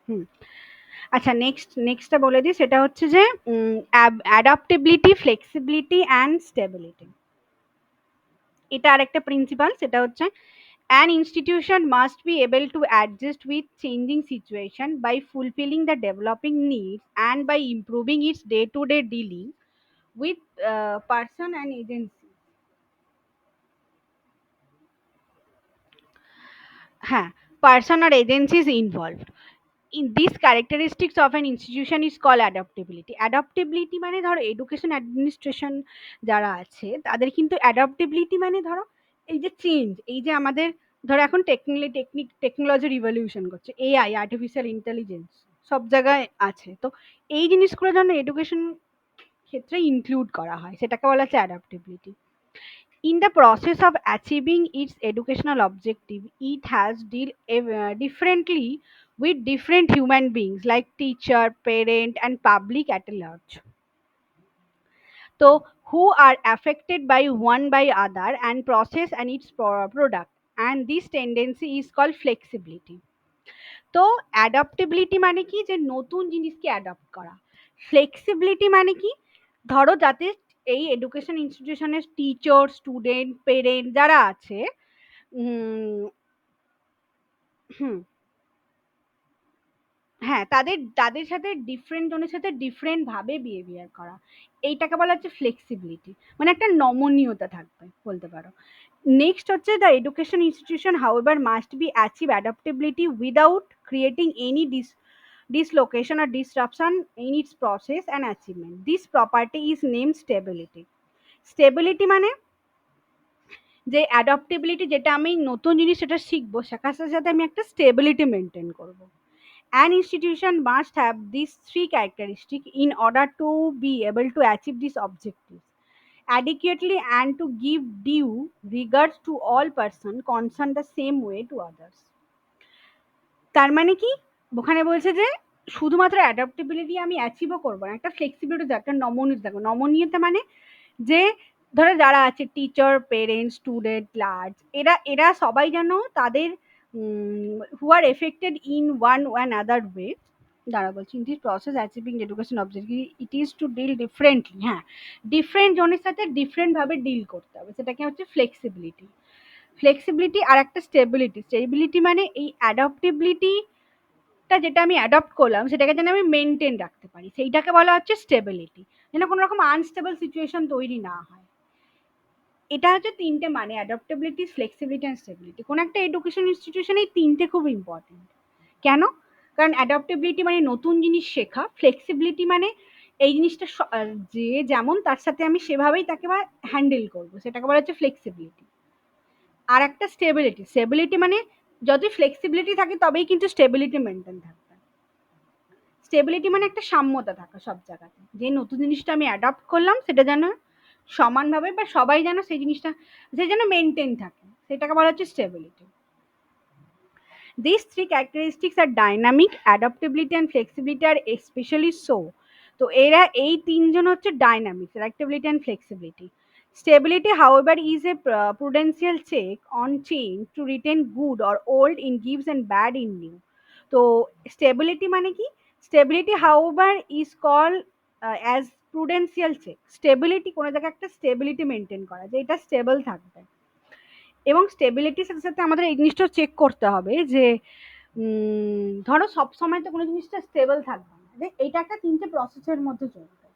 হুম। আচ্ছা, নেক্সটটা বলে দিই, সেটা হচ্ছে যে অ্যাডাপ্টেবিলিটি, ফ্লেক্সিবিলিটি অ্যান্ড স্টেবিলিটি। এটা আরেকটা প্রিন্সিপাল, সেটা হচ্ছে an institution must be able to adjust with changing situation by fulfilling the developing needs and by improving its day to day dealing with person and agency. হ্যাঁ, person or agencies involved in these characteristics of an institution is called adaptability. Adaptability মানে ধরো education administration যারা আছে তাদের কিন্তু adaptability মানে ধরো এই যে চেঞ্জ, এই যে আমাদের ধরো এখন টেকনোলজি রিভলিউশন করছে, এআই, আর্টিফিশিয়াল ইন্টেলিজেন্স সব জায়গায় আছে, তো এই জিনিসগুলো যেন এডুকেশন ক্ষেত্রে ইনক্লুড করা হয়, সেটাকে বলা হচ্ছে adaptability. In the process of achieving its educational objective, it has deal differently with different human beings like teacher, parent, and public at large. So, who are affected by one by other and process and its product. And this tendency is called flexibility. তো adaptability মানে কি, যে নতুন জিনিসকে adapt করা। Flexibility মানে কি, ধরো যাতে এই এডুকেশন ইনস্টিটিউশনের টিচার, স্টুডেন্ট, পেরেন্ট যারা আছে, উম, হুম, হ্যাঁ, তাদের তাদের সাথে ডিফারেন্ট জনের সাথে ডিফারেন্ট ভাবে বিহেভিয়ার করা, এইটাকে বলা হচ্ছে ফ্লেক্সিবিলিটি, মানে একটা নমনীয়তা থাকবে বলতে পারো। নেক্সট হচ্ছে the education institution however must be achieve adaptability without creating any dislocation or disruption in its process and achievement. This property is named stability. Stability মানে যে অ্যাডাপ্টেবিলিটি, যেটা আমি নতুন জিনিস সেটা শিখবো, শেখার সাথে সাথে আমি একটা স্টেবিলিটি মেনটেন করব। An institution must have these three characteristics in order to be able to achieve these objectives adequately and to give due regards to all persons concerned the same way to others. তার মানে কি, ওখানে বলছে যে শুধুমাত্র adaptability আমি অ্যাচিভও করবো না, একটা ফ্লেক্সিবিলিটি, একটা নমনীয়তা থাকবে। নমনীয়তা মানে যে ধরো যারা আছে টিচার, পেরেন্টস, স্টুডেন্ট, লার্জ, এরা এরা সবাই যেন তাদের who are affected in one other way, দাঁড়া বলছি, in this process achieving education objective it is to deal differently. হ্যাঁ, ডিফারেন্ট জনের সাথে ডিফারেন্ট ভাবে ডিল করতে হবে, সেটাকে হচ্ছে ফ্লেক্সিবিলিটি। ফ্লেক্সিবিলিটি আর একটা স্টেবিলিটি। স্টেবিলিটি মানে এই অ্যাডাপ্টেবিলিটিটা যেটা আমি অ্যাডপ্ট করলাম সেটাকে যেন আমি মেনটেন রাখতে পারি, সেইটাকে বলা হচ্ছে স্টেবিলিটি, যেন কোনো রকম আনস্টেবল সিচুয়েশন তৈরি না হয়। এটা হচ্ছে তিনটে মানে, অ্যাডাপ্টেবিলিটি, ফ্লেক্সিবিলিটি অ্যান্ড স্টেবিলিটি। কোনো একটা এডুকেশন ইনস্টিটিউশনে এই তিনটে খুব ইম্পর্টেন্ট। কেন? কারণ অ্যাডাপ্টেবিলিটি মানে নতুন জিনিস শেখা, ফ্লেক্সিবিলিটি মানে এই জিনিসটা যে যেমন তার সাথে আমি সেভাবেই তাকে বা হ্যান্ডেল করবো, সেটাকে বলা হচ্ছে ফ্লেক্সিবিলিটি। আর একটা স্টেবিলিটি, স্টেবিলিটি মানে যদি ফ্লেক্সিবিলিটি থাকে তবেই কিন্তু স্টেবিলিটি মেনটেন থাকবে। স্টেবিলিটি মানে একটা সাম্যতা থাকা সব জায়গাতে, যে নতুন জিনিসটা আমি অ্যাডপ্ট করলাম সেটা যেন সমানভাবে বা সবাই যেন সেই জিনিসটা যে যেন মেনটেন থাকে, সেটাকে বলা হচ্ছে stability. These three characteristics are dynamic, adaptability and flexibility are especially so. তো এরা এই তিনজন হচ্ছে dynamic, adaptability and flexibility. Stability, however, is a prudential check on change to retain good or old in gives and bad in new. তো stability মানে কি, stability however is called as prudential check. Stability কোনো জায়গায় একটা stability maintain করা, যে এটা stable থাকবে, এবং স্টেবিলিটির সাথে সাথে আমাদের এই জিনিসটাও চেক করতে হবে যে ধরো সবসময় তো কোনো জিনিসটা স্টেবল থাকবে না, যে এইটা একটা তিনটে প্রসেসের মধ্যে চলবে,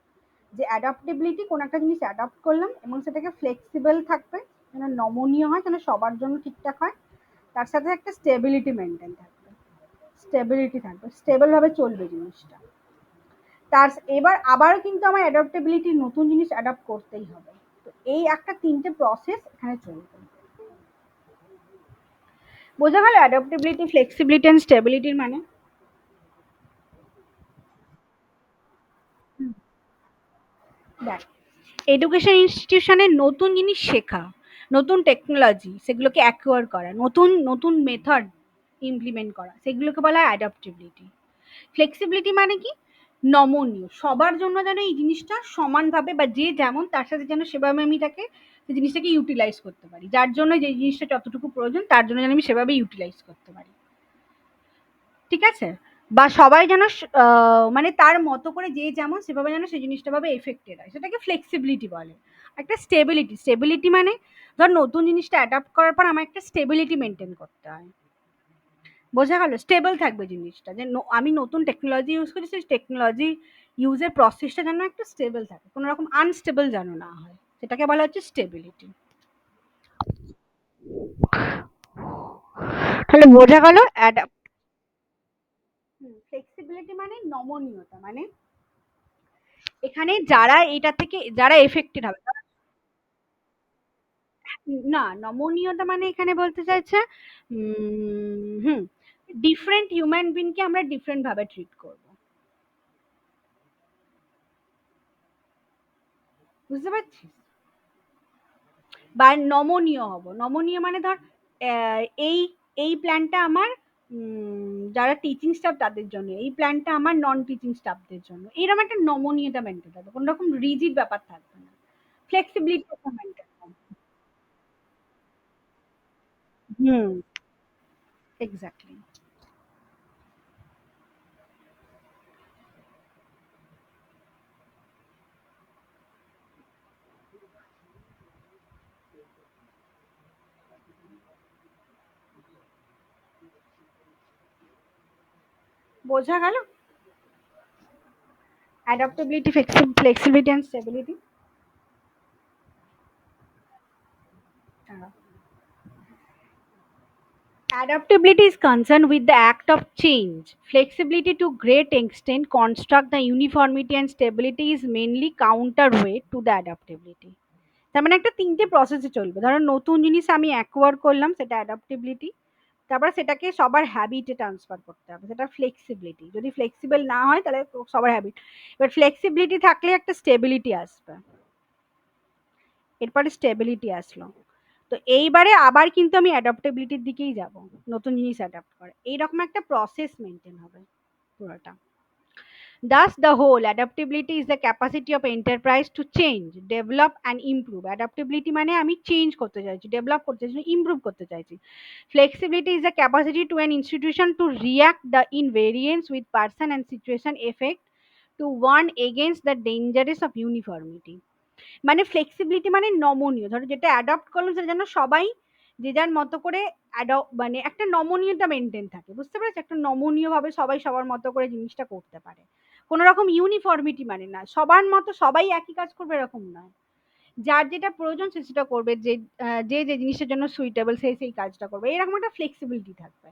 যে অ্যাডাপ্টেবিলিটি কোনো একটা জিনিস অ্যাডাপ্ট করলাম এবং সেটাকে ফ্লেক্সিবল থাকবে, যেন নমনীয় হয়, যেন সবার জন্য ঠিকঠাক হয়, তার সাথে একটা স্টেবিলিটি মেনটেন থাকবে, স্টেবিলিটি থাকবে, স্টেবল ভাবে চলবে জিনিসটা। তার এবার আবারও কিন্তু আমার অ্যাডাপ্টেবিলিটি, নতুন জিনিস অ্যাডাপ্ট করতেই হবে। তো এই একটা তিনটে প্রসেস এখানে চলবে। বোঝা গেল অ্যাডাপ্টেবিলিটি, ফ্লেক্সিবিলিটি অ্যান্ড স্টেবিলিটির মানে? দেখ, এডুকেশন ইনস্টিটিউশনে নতুন জিনিস শেখা, নতুন টেকনোলজি সেগুলোকে অ্যাকোয়ার করা, নতুন নতুন মেথড ইমপ্লিমেন্ট করা, সেগুলোকে বলা হয় অ্যাডাপ্টেবিলিটি। ফ্লেক্সিবিলিটি মানে কি, নমনীয়, সবার জন্য যেন এই জিনিসটা সমানভাবে বা যে যেমন তার সাথে যেন সেভাবে আমি তাকে সেই জিনিসটাকে ইউটিলাইজ করতে পারি, যার জন্য যে জিনিসটা যতটুকু প্রয়োজন তার জন্য যেন আমি সেভাবে ইউটিলাইজ করতে পারি। ঠিক আছে? বা সবাই যেন মানে তার মতো করে যে যেমন সেভাবে যেন সেই জিনিসটা ভাবে এফেক্টেড হয়, সেটাকে ফ্লেক্সিবিলিটি বলে। একটা স্টেবিলিটি, স্টেবিলিটি মানে ধর নতুন জিনিসটা অ্যাডাপ্ট করার পর আমার একটা স্টেবিলিটি মেনটেন করতে হয়। বোঝা গেল? স্টেবল থাকবে জিনিসটা, যে আমি নতুন টেকনোলজি ইউজ করি, সেই টেকনোলজি ইউজের প্রসেসটা যেন একটা স্টেবল থাকে, কোনো রকম আনস্টেবল যেন না হয়, সেটাকে বলা হচ্ছে স্টেবিলিটি। তাহলে বোঝা গেল ফ্লেক্সিবিলিটি মানে নমনীয়তা, মানে এখানে যারা এটা থেকে যারা এফেক্টেড হবে না, নমনীয়তা মানে এখানে বলতে চাইছে হুম, ডিফারেন্ট হিউম্যান বিং কে আমরা ডিফারেন্ট ভাবে ট্রিট করব, বুঝতে পারছিস? বা নমনীয় হব, নমনীয় মানে ধর এই এই প্ল্যানটা আমার যারা টিচিং স্টাফ তাদের জন্য, এই প্ল্যানটা আমার নন টিচিং স্টাফদের জন্য, এইরকম একটা নমনীয়তা মেনটেন থাকবে, কোনো রকম রিজিড ব্যাপার থাকবে না, ফ্লেক্সিবিলিটি মেনটেন থাকবে। হুম, এক্স্যাক্টলি। বোঝা গেল? Adaptability, flexibility and stability. Adaptability is concerned with the act of change. Flexibility to great extent construct the uniformity, and stability is mainly counterweight to the adaptability. তার মানে একটা তিনটে প্রসেসে চলবে, ধরো নতুন জিনিস আমি অ্যাকোয়ার করলাম, সেটা অ্যাডাপ্টেবিলিটি, তারপরে সেটাকে সবার হ্যাবিটে ট্রান্সফার করতে হবে, সেটা ফ্লেক্সিবিলিটি, যদি ফ্লেক্সিবল না হয় তাহলে সবার হ্যাবিট। এবার ফ্লেক্সিবিলিটি থাকলে একটা স্টেবিলিটি আসবে, এরপরে স্টেবিলিটি আসলো, তো এইবারে আবার কিন্তু আমি অ্যাডাপ্টেবিলিটির দিকেই যাব, নতুন জিনিস অ্যাডাপ্ট করে, এইরকম একটা প্রসেস মেনটেন হবে পুরোটা। Thus, the whole adaptability is the capacity of enterprise to change, develop and improve. Adaptability মানে আমি চেঞ্জ করতে চাইছি, ডেভেলপ করতে চাইছি, ইমপ্রুভ করতে চাইছি। Flexibility is the capacity to an institution to react the invariance with person and situation effect to warn against the dangers of uniformity. মানে flexibility মানে নমনীয়, ধরো যেটা অ্যাডপ্ট করলাম সেটা যেন সবাই যে যার মতো করে মানে একটা নমনীয়তা মেনটেন থাকে, বুঝতে পেরেছো? একটা নমনীয় ভাবে সবাই সবার মতো করে জিনিসটা করতে পারে, কোনো রকম ইউনিফর্মিটি মানে না সবার মতো সবাই একই কাজ করবে এরকম নয়, যার যেটা প্রয়োজন সে সেটা করবে, যে যে যে জিনিসের জন্য সুইটেবল সেই সেই কাজটা করবে, এরকম একটা ফ্লেক্সিবিলিটি থাকবে।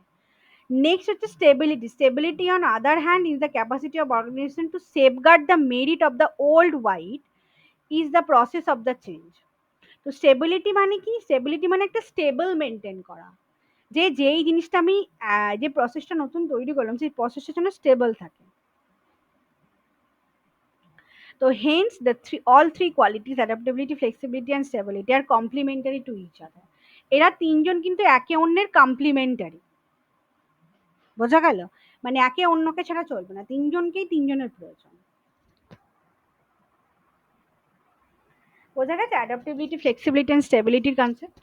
নেক্সট হচ্ছে stability. Stability on other hand is the capacity of organization to safeguard the merit of the old wide is the process of the change. তো স্টেবিলিটি মানে কি? স্টেবিলিটি মানে একটা স্টেবল মেনটেন করা, যে যেই জিনিসটা আমি যে প্রসেসটা নতুন তৈরি করলাম সেই প্রসেসটা যেন স্টেবল থাকে। তো hence the all three qualities adaptability, flexibility and stability আর কমপ্লিমেন্টারি টু ইচ আদার। এরা তিনজন কিন্তু একে অন্যের কমপ্লিমেন্টারি, বোঝা গেল? মানে একে অন্যকে ছাড়া চলবে না, তিনজনকেই তিনজনের প্রয়োজন। বোঝা গেছে অ্যাডাপ্টেবিলিটি, ফ্লেক্সিবিলিটি অ্যান্ড স্টেবিলিটির কনসেপ্ট?